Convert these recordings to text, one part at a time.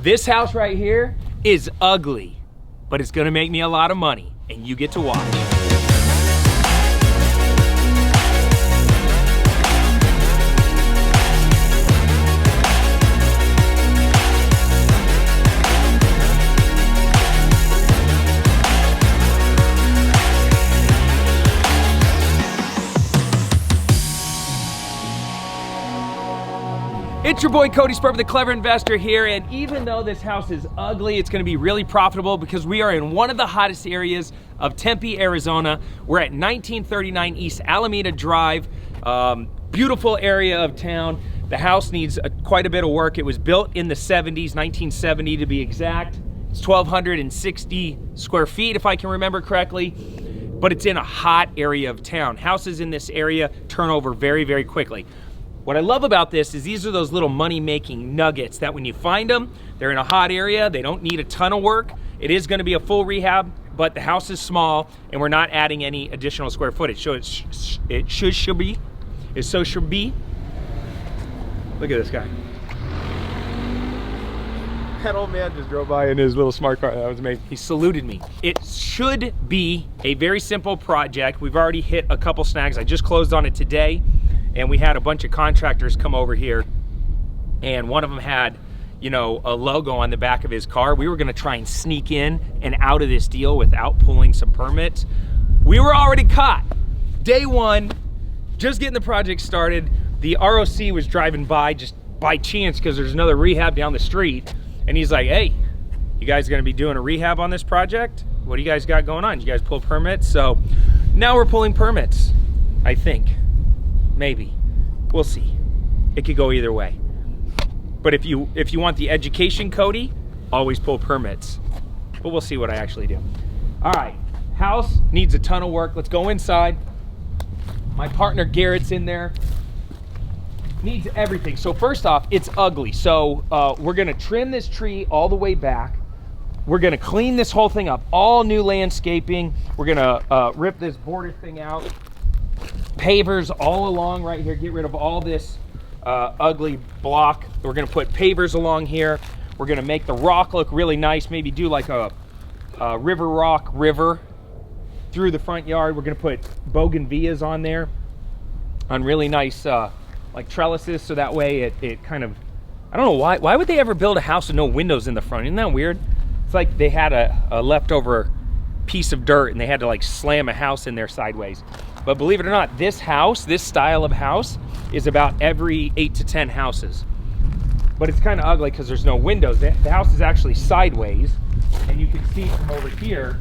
This house right here is ugly, but it's gonna make me a lot of money, and you get to watch. It's your boy Cody Sperber, the Clever Investor here, and even though this house is ugly, it's gonna be really profitable because we are in one of the hottest areas of Tempe, Arizona. We're at 1939 East Alameda Drive. Beautiful area of town. The house needs quite a bit of work. It was built in the 70s, 1970 to be exact. It's 1,260 square feet, if I can remember correctly, but it's in a hot area of town. Houses in this area turn over very, very quickly. What I love about this is these are those little money-making nuggets that when you find them, they're in a hot area, they don't need a ton of work. It is gonna be a full rehab, but the house is small and we're not adding any additional square footage. So it should be. Look at this guy. That old man just drove by in his little smart car. That was amazing. He saluted me. It should be a very simple project. We've already hit a couple snags. I just closed on it today. And we had a bunch of contractors come over here, and one of them had, you know, a logo on the back of his car. We were gonna try and sneak in and out of this deal without pulling some permits. We were already caught. Day one, just getting the project started. The ROC was driving by just by chance because there's another rehab down the street. And he's like, hey, you guys gonna be doing a rehab on this project? What do you guys got going on? You guys pull permits? So now we're pulling permits, I think. Maybe. We'll see. It could go either way. But if you want the education, Cody, always pull permits. But we'll see what I actually do. All right, house needs a ton of work. Let's go inside. My partner Garrett's in there. Needs everything. So first off, it's ugly. So we're gonna trim this tree all the way back. We're gonna clean this whole thing up. All new landscaping. We're gonna rip this border thing out. Pavers all along right here. Get rid of all this ugly block. We're gonna put pavers along here. We're gonna make the rock look really nice. Maybe do like a river rock river through the front yard. We're gonna put bougainvilleas on there on really nice like trellises, so that way it kind of, I don't know why would they ever build a house with no windows in the front? Isn't that weird? It's like they had a leftover piece of dirt and they had to like slam a house in there sideways. But believe it or not, this house, this style of house, is about every 8 to 10 houses. But it's kind of ugly because there's no windows. The house is actually sideways, and you can see from over here,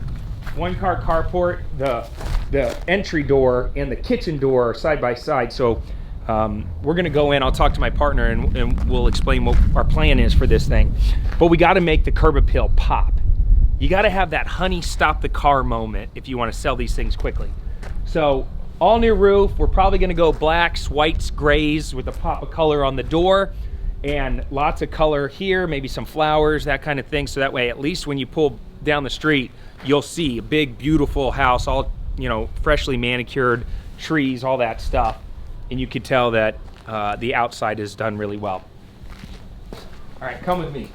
one car carport, the entry door and the kitchen door are side by side. So we're gonna go in, I'll talk to my partner and we'll explain what our plan is for this thing. But we gotta make the curb appeal pop. You gotta have that honey stop the car moment if you wanna sell these things quickly. So all new roof, we're probably gonna go blacks, whites, grays with a pop of color on the door and lots of color here, maybe some flowers, that kind of thing. So that way, at least when you pull down the street, you'll see a big, beautiful house, all, you know, freshly manicured, trees, all that stuff. And you could tell that the outside is done really well. All right, come with me.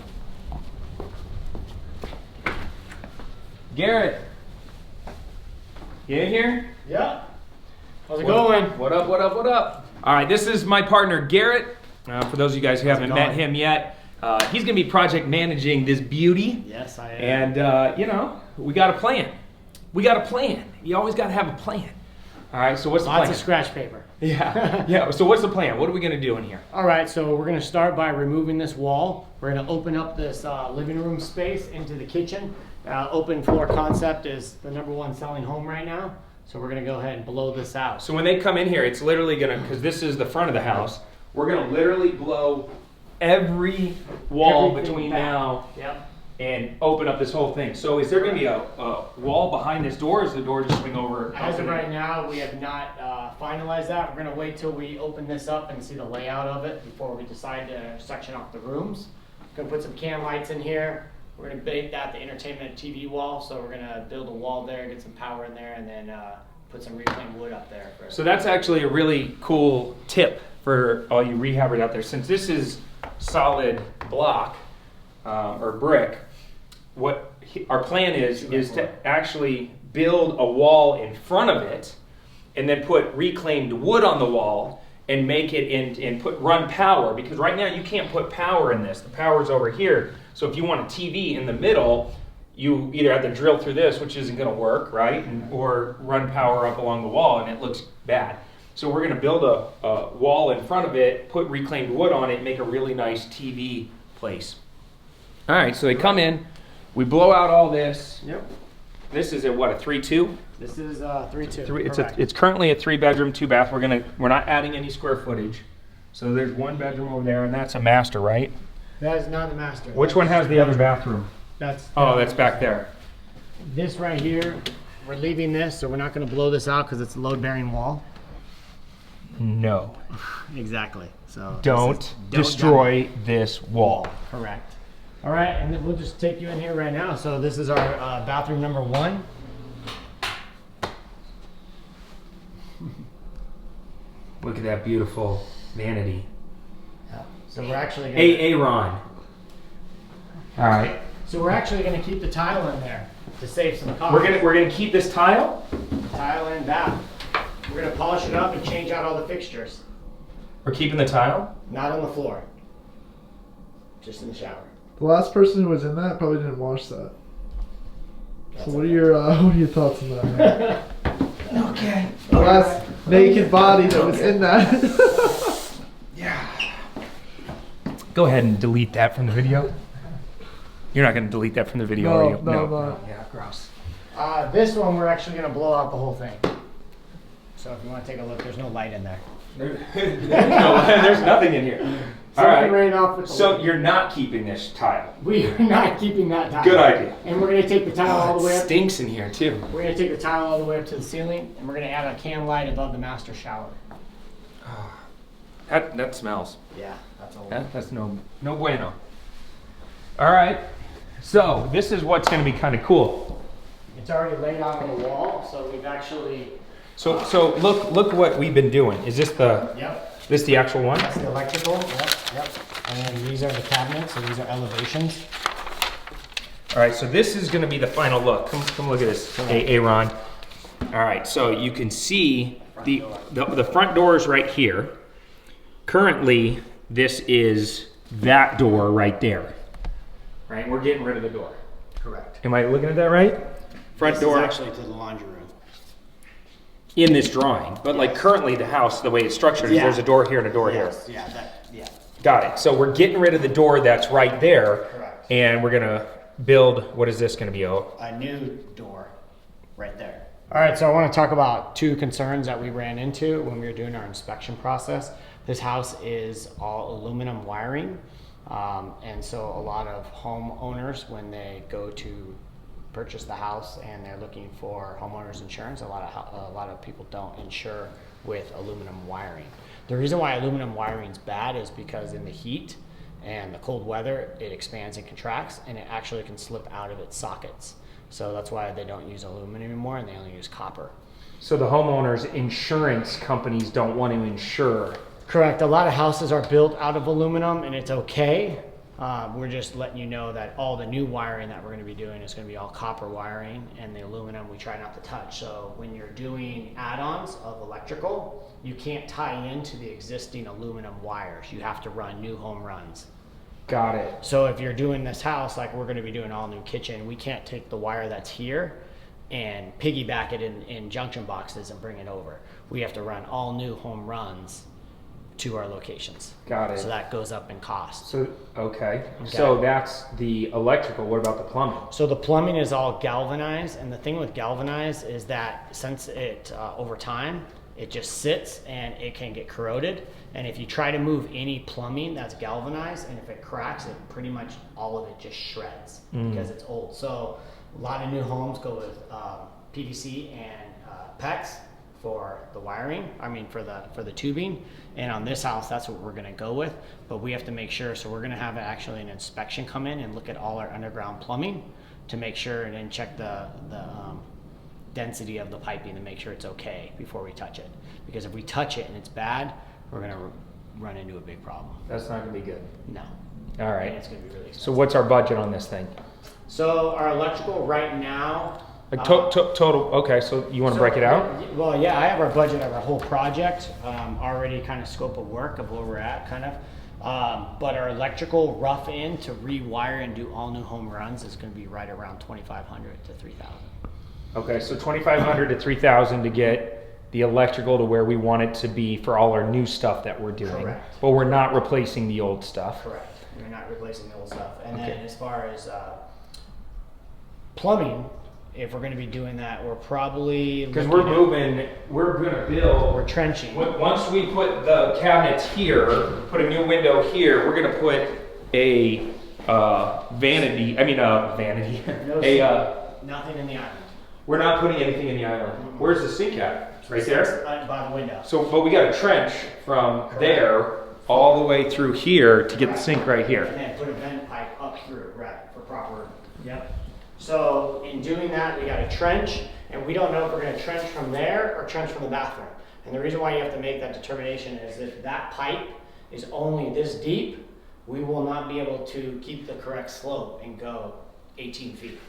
Garrett, you in here? Yeah. How's it going? What up, what up, what up? All right, this is my partner, Garrett. For those of you guys who haven't met him yet, he's gonna be project managing this beauty. Yes, I am. And you know, we got a plan. We got a plan. You always gotta have a plan. All right, so what's the plan? Lots of scratch paper. Yeah, yeah, so what's the plan? What are we gonna do in here? All right, so we're gonna start by removing this wall. We're gonna open up this living room space into the kitchen. Open floor concept is the #1 selling home right now. So we're gonna go ahead and blow this out. So when they come in here, it's literally gonna, because this is the front of the house, we're gonna literally blow every wall between now and open up this whole thing. So is there gonna be a wall behind this door, or is the door just swing over? As of right now, we have not finalized that. We're gonna wait till we open this up and see the layout of it before we decide to section off the rooms. Gonna put some can lights in here. We're gonna make that the entertainment TV wall. So we're gonna build a wall there, get some power in there, and then put some reclaimed wood up there. So that's actually a really cool tip for all you rehabbers out there. Since this is solid block, or brick, our plan is to actually build a wall in front of it, and then put reclaimed wood on the wall and make it and run power, because right now you can't put power in this. The power's over here. So if you want a TV in the middle, you either have to drill through this, which isn't going to work, right? Or run power up along the wall, and it looks bad. So we're going to build a wall in front of it, put reclaimed wood on it, make a really nice TV place. All right, so they come in, we blow out all this. Yep. This is a 3-2? This is 3-2. It's currently a 3-bedroom, 2-bath. We're not adding any square footage. So there's 1 bedroom over there, and that's a master, right? That is not the master. Which one has the other bathroom? That's back there. This right here, we're leaving this, so we're not going to blow this out because it's a load-bearing wall. No. Exactly. So don't destroy this wall. Correct. All right, and then we'll just take you in here right now. So this is our bathroom number 1. Look at that beautiful vanity. Yeah. So we're actually gonna, Aaron. All right. So we're actually going to keep the tile in there to save some cost. We're gonna keep this tile. Tile and bath. We're going to polish it up and change out all the fixtures. We're keeping the tile. Not on the floor. Just in the shower. The last person who was in that probably didn't wash that. So what are your thoughts on that? Okay. The last naked body that was in that. Yeah. Go ahead and delete that from the video. You're not going to delete that from the video, are you? No. Yeah, gross. This one we're actually going to blow out the whole thing. So if you want to take a look, there's no light in there. There's nothing in here. So all right. Rain off with the so light. You're not keeping this tile. We are not keeping that tile. Good idea. And we're going to take the tile all the way It up. stinks in here too. We're going to take the tile all the way up to the ceiling, and we're going to add a can light above the master shower. That smells. Yeah, that's old. That's no bueno. All right. So this is what's going to be kind of cool. It's already laid out on the wall, so we've actually. So look what we've been doing. Is this the? Yep. This the actual one? That's the electrical. Yep. And then these are the cabinets, so these are elevations. All right. So this is going to be the final look. Come look at this, Aaron. All right. So you can see the front door is right here. Currently, this is that door right there. Right. We're getting rid of the door. Correct. Am I looking at that right? Front door. This is actually to the laundry room. In this drawing, but like currently the house, the way it's structured, is there's a door here and a door here. Yeah. Got it. So we're getting rid of the door that's right there. Correct. And we're gonna build, what is this gonna be? A new door right there. All right, so I want to talk about 2 concerns that we ran into when we were doing our inspection process. This house is all aluminum wiring. And so a lot of homeowners, when they go to purchase the house and they're looking for homeowners insurance, a lot of people don't insure with aluminum wiring. The reason why aluminum wiring is bad is because in the heat and the cold weather, it expands and contracts, and it actually can slip out of its sockets. So that's why they don't use aluminum anymore, and they only use copper. So the homeowners insurance companies don't want to insure. Correct. A lot of houses are built out of aluminum, and it's okay. We're just letting you know that all the new wiring that we're going to be doing is going to be all copper wiring, and the aluminum we try not to touch. So when you're doing add-ons of electrical, you can't tie into the existing aluminum wires. You have to run new home runs. Got it. So if you're doing this house, like we're going to be doing all new kitchen, we can't take the wire that's here and piggyback it in junction boxes and bring it over. We have to run all new home runs to our locations. Got it. So that goes up in cost. So, okay. So that's the electrical. What about the plumbing? So the plumbing is all galvanized, and the thing with galvanized is that since it, over time, it just sits and it can get corroded. And if you try to move any plumbing that's galvanized, and if it cracks, it pretty much all of it just shreds because it's old. So a lot of new homes go with PVC and PEX for the wiring, for the tubing. And on this house, that's what we're gonna go with, but we have to make sure, so we're gonna have actually an inspection come in and look at all our underground plumbing to make sure, and then check the density of the piping to make sure it's okay before we touch it. Because if we touch it and it's bad, we're gonna run into a big problem. That's not gonna be good. No. All right. And it's gonna be really expensive. So what's our budget on this thing? So our electrical right now. Like total, okay, so you want to break it out? Well, yeah, I have our budget of our whole project, already kind of scope of work of where we're at, kind of. But our electrical rough in to rewire and do all new home runs is going to be right around 2,500 to 3,000. Okay, so 2,500 to 3,000 to get the electrical to where we want it to be for all our new stuff that we're doing. Correct. But we're not replacing the old stuff. Correct. We're not replacing the old stuff. And Okay. then as far as plumbing, if we're going to be doing that, we're probably Because we're moving, we're gonna build. we're trenching. Once we put the cabinets here, put a new window here, we're gonna put a vanity. Nothing in the island. We're not putting anything in the island. Where's the sink at? Right there. By the window. So, but we got a trench from there all the way through here to get the sink right And here. then put a vent pipe up through, right, for proper. Yep. So in doing that, we got a trench, and we don't know if we're going to trench from there or trench from the bathroom. And the reason why you have to make that determination is if that pipe is only this deep, we will not be able to keep the correct slope and go 18 feet.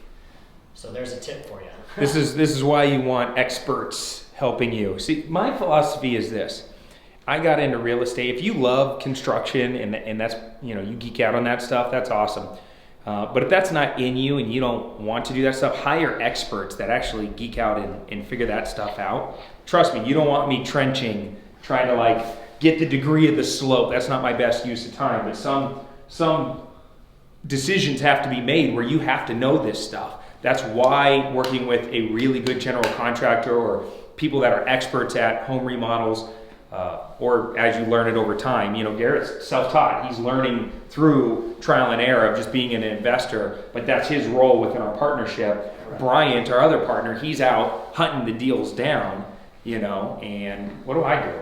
So there's a tip for you. This is why you want experts helping you. See, my philosophy is this. I got into real estate. If you love construction and that's, you geek out on that stuff, that's awesome. But if that's not in you and you don't want to do that stuff, hire experts that actually geek out and figure that stuff out. Trust me, you don't want me trenching, trying to get the degree of the slope. That's not my best use of time. But some decisions have to be made where you have to know this stuff. That's why working with a really good general contractor or people that are experts at home remodels, or as you learn it over time. Garrett's self-taught. He's learning through trial and error of just being an investor, but that's his role within our partnership. Bryant, our other partner, he's out hunting the deals down, and what do I do?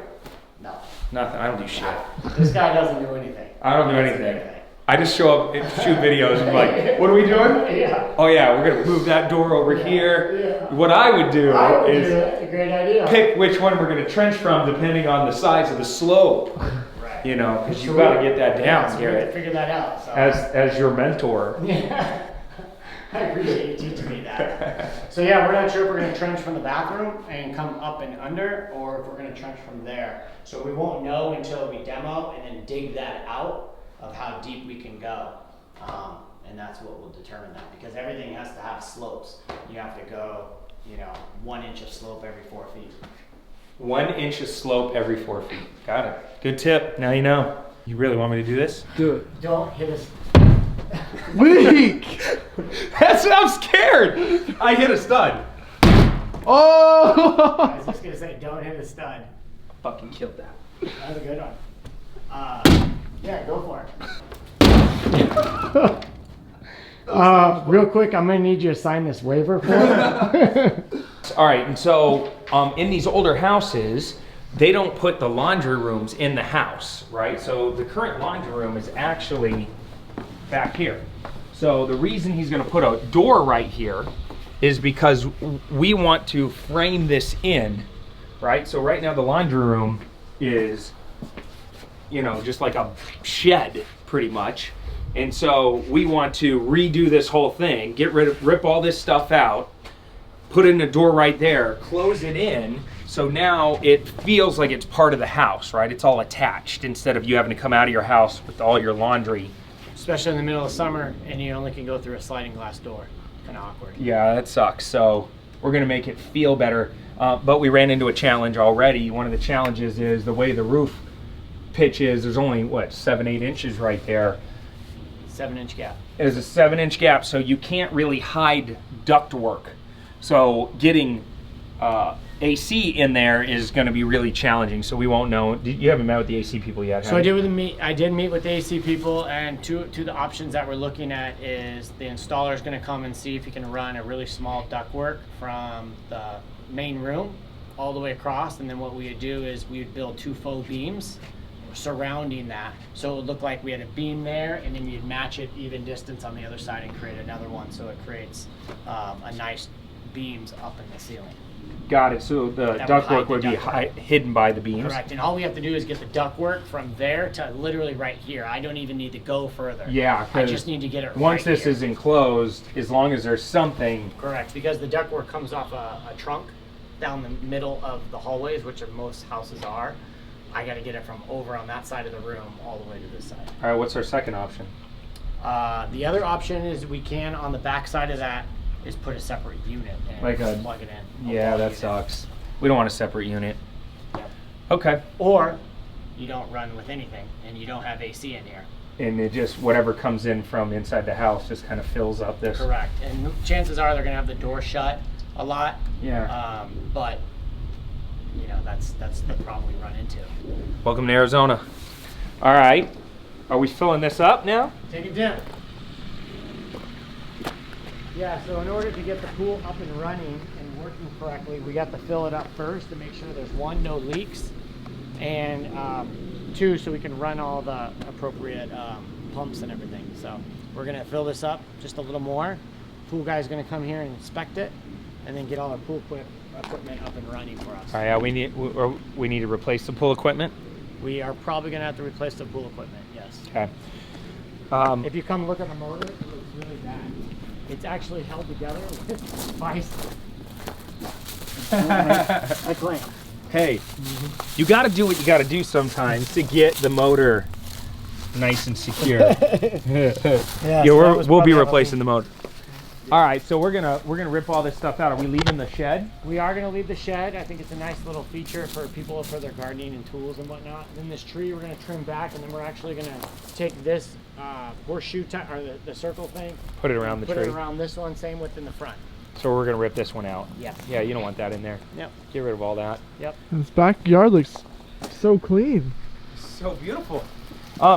No. Nothing. I don't do shit. This guy doesn't do anything. I don't do anything. I just show up and shoot videos and like, what are we doing? Yeah. Oh yeah, we're gonna move that door over here. Yeah. What I would do is a great idea. pick which one we're gonna trench from depending on the size of the slope. Right. Because you've got to get that down, So we have to Garrett. figure that out. So. As your mentor. Yeah. I appreciate you teaching me that. So yeah, we're not sure if we're going to trench from the bathroom and come up and under, or if we're going to trench from there. So we won't know until we demo and then dig that out of how deep we can go. And that's what will determine that, because everything has to have slopes. You have to go, 1 inch of slope every 4 feet. 1 inch of slope every 4 feet. Got it. Good tip. Now you know. You really want me to do this? Do it. Don't hit us. Weak! I'm scared. I hit a stud. Oh! I was just going to say, don't hit a stud. Fucking killed that. That was a good one. Yeah, go for it. Real quick, I'm gonna need you to sign this waiver form. All right, and so in these older houses, they don't put the laundry rooms in the house, right? So the current laundry room is actually back here. So the reason he's gonna put a door right here is because we want to frame this in, right? So right now the laundry room is, just like a shed pretty much. And so we want to redo this whole thing, rip all this stuff out, put in a door right there, close it in, so now it feels like it's part of the house, right? It's all attached instead of you having to come out of your house with all your laundry. Especially in the middle of summer, and you only can go through a sliding glass door. Kind of awkward. Yeah, that sucks. So we're gonna make it feel better, but we ran into a challenge already. One of the challenges is the way the roof pitch is. There's only, 7-8 inches right there. 7-inch gap. There's a 7-inch gap, so you can't really hide ductwork. So getting AC in there is going to be really challenging. So we won't know. You haven't met with the AC people yet, have So I you? did meet with the AC people, and two of the options that we're looking at is the installer is going to come and see if he can run a really small ductwork from the main room all the way across, and then what we would do is we would build 2 faux beams surrounding that, so it would look like we had a beam there, and then you'd match it even distance on the other side and create another one, so it creates a nice beams up in the ceiling. Got it. So the That would ductwork hide the would be ductwork. hidden by the beams. Correct, and all we have to do is get the ductwork from there to literally right here. I don't even need to go further. Yeah, I just need to get it once right this here. is enclosed, as long as there's something. Correct, because the ductwork comes off a trunk down the middle of the hallways, which most houses are. I got to get it from over on that side of the room all the way to this side. All right, what's our second option? The other option is we can, on the back side of that, is put a separate unit and Like a- plug it in. Yeah, that sucks. We don't want a separate unit. Yep. Okay. Or you don't run with anything and you don't have AC in here. And it just, whatever comes in from inside the house just kind of fills up this. Correct. And chances are they're going to have the door shut a lot. Yeah. But, you know, that's the problem we run into. Welcome to Arizona. All right. Are we filling this up now? Take it down. Yeah, so in order to get the pool up and running and working correctly, we got to fill it up first to make sure there's one, no leaks, and two, so we can run all the appropriate pumps and everything. So we're gonna fill this up just a little more. Pool guy's gonna come here and inspect it, and then get all our pool equipment up and running for us. All right. We need to replace the pool equipment. We are probably gonna have to replace the pool equipment. Yes. Okay. If you come look at the motor, it looks really bad. It's actually held together with vice. A clamp. Hey, you got to do what you got to do sometimes to get the motor nice and secure. Yeah, we'll be replacing the motor. All right, so we're gonna rip all this stuff out. Are we leaving the shed? We are gonna leave the shed. I think it's a nice little feature for people for their gardening and tools and whatnot. And then this tree we're gonna trim back, and then we're actually gonna take this horseshoe or the circle thing. Put it around the Put tree. it around this one, same width in the front. So we're gonna rip this one out. Yeah. Yeah, you don't want that in there. Yep. Get rid of all that. Yep. And this backyard looks so clean. So beautiful.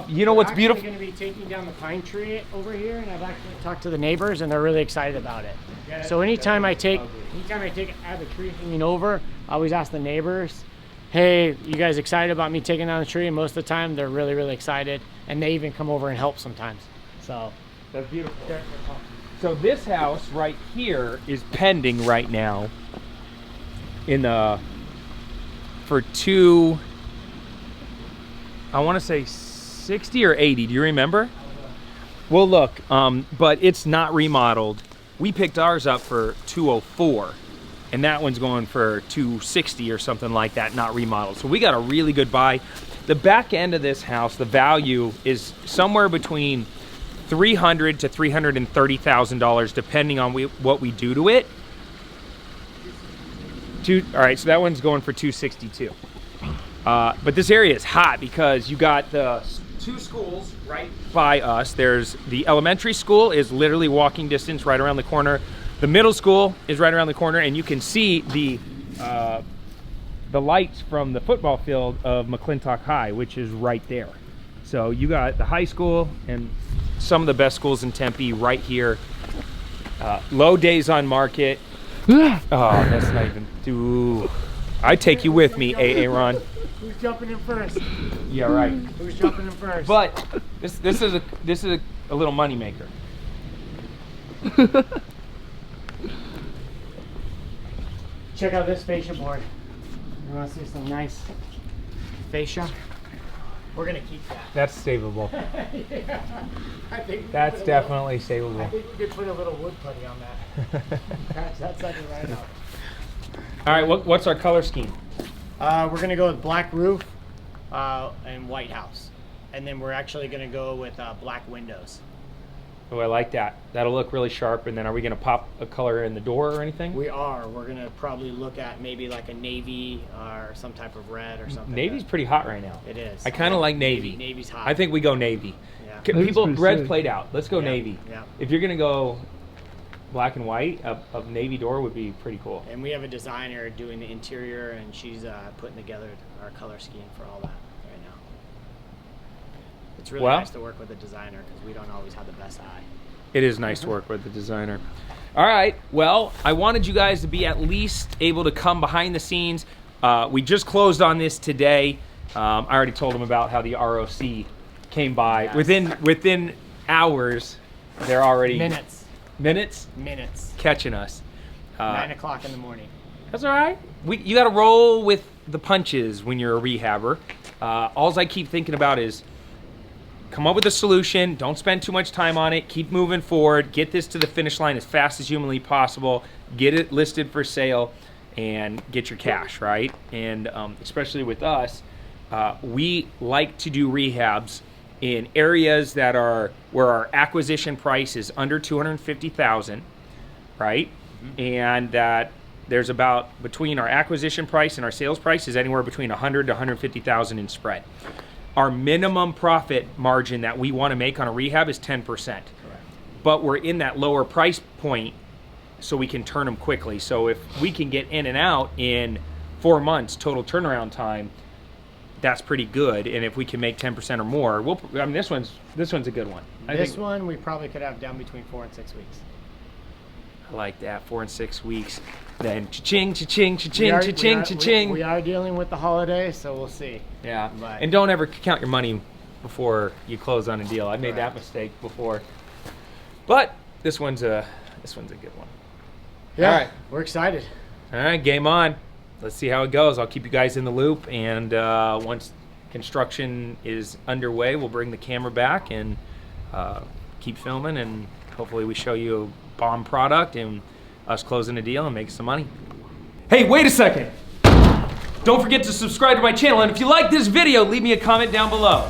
You know what's We're beautiful? going to be taking down the pine tree over here, and I've actually talked to the neighbors, and they're really excited about it. So anytime I have the tree hanging over, I always ask the neighbors, "Hey, you guys excited about me taking down the tree?" And most of the time, they're really, really excited, and they even come over and help sometimes. So That's beautiful. So this house right here is pending right now for two, I want to say 60 or 80. Do you remember? Well, look, but it's not remodeled. We picked ours up for 204, and that one's going for 260 or something like that, not remodeled. So we got a really good buy. The back end of this house, the value is somewhere between $300,000 to $330,000, depending on what we do to it. All right, so that one's going for 262. But this area is hot because you got the two schools right by us. There's the elementary school is literally walking distance right around the corner. The middle school is right around the corner, and you can see the lights from the football field of McClintock High, which is right there. So you got the high school and some of the best schools in Tempe right here. Low days on market. Oh, that's not even. Ooh. I'd take you with me, Aaron. who's jumping in first? Yeah, right. Who's jumping in first? But this is a little money maker. Check out this fascia board. You want to see some nice fascia? We're gonna keep that. That's savable. Yeah, I think That's definitely savable. I think we could put a little wood putty on that. Patch that sucker right out. All right, what's our color scheme? We're gonna go with black roof and white house, and then we're actually gonna go with black windows. Oh, I like that. That'll look really sharp. And then are we gonna pop a color in the door or anything? We are. We're gonna probably look at maybe like a navy or some type of red or something. Navy's pretty hot right now. It is. I kind of like navy. Navy's hot. I think we go navy. Yeah. Navy's People, pretty red's sick. played out. Let's go Yeah, navy. yeah. If you're gonna go black and white, a navy door would be pretty cool. And we have a designer doing the interior, and she's putting together our color scheme for all that right now. It's really Well- nice to work with a designer because we don't always have the best eye. It is nice to work with the designer. All right, well, I wanted you guys to be at least able to come behind the scenes. We just closed on this today. I already told them about how the ROC came by. Yes. Within hours, they're already Minutes. minutes Minutes. catching us. 9 o'clock in the morning. That's all right. You got to roll with the punches when you're a rehabber. All I keep thinking about is come up with a solution. Don't spend too much time on it. Keep moving forward. Get this to the finish line as fast as humanly possible. Get it listed for sale and get your cash, right? And especially with us, we like to do rehabs in areas that are where our acquisition price is under $250,000, right? And that there's about between our acquisition price and our sales price is anywhere between $100,000 to $150,000 in spread. Our minimum profit margin that we want to make on a rehab is 10%. Correct. But we're in that lower price point so we can turn them quickly. So if we can get in and out in 4 months total turnaround time, that's pretty good. And if we can make 10% or more, I mean, this one's a good one. This one we probably could have done between 4 and 6 weeks. I like that, 4 and 6 weeks. Then cha-ching, cha-ching, cha-ching, cha-ching, cha-ching. We are dealing with the holiday, so we'll see. Yeah, But and don't ever count your money before you close on a deal. I made that mistake before. But this one's a good one. yeah, All right. we're excited. All right, game on. Let's see how it goes. I'll keep you guys in the loop, and once construction is underway, we'll bring the camera back and keep filming, and hopefully we show you a bomb product and us closing a deal and making some money. Hey, wait a second. Don't forget to subscribe to my channel, and if you like this video, leave me a comment down below.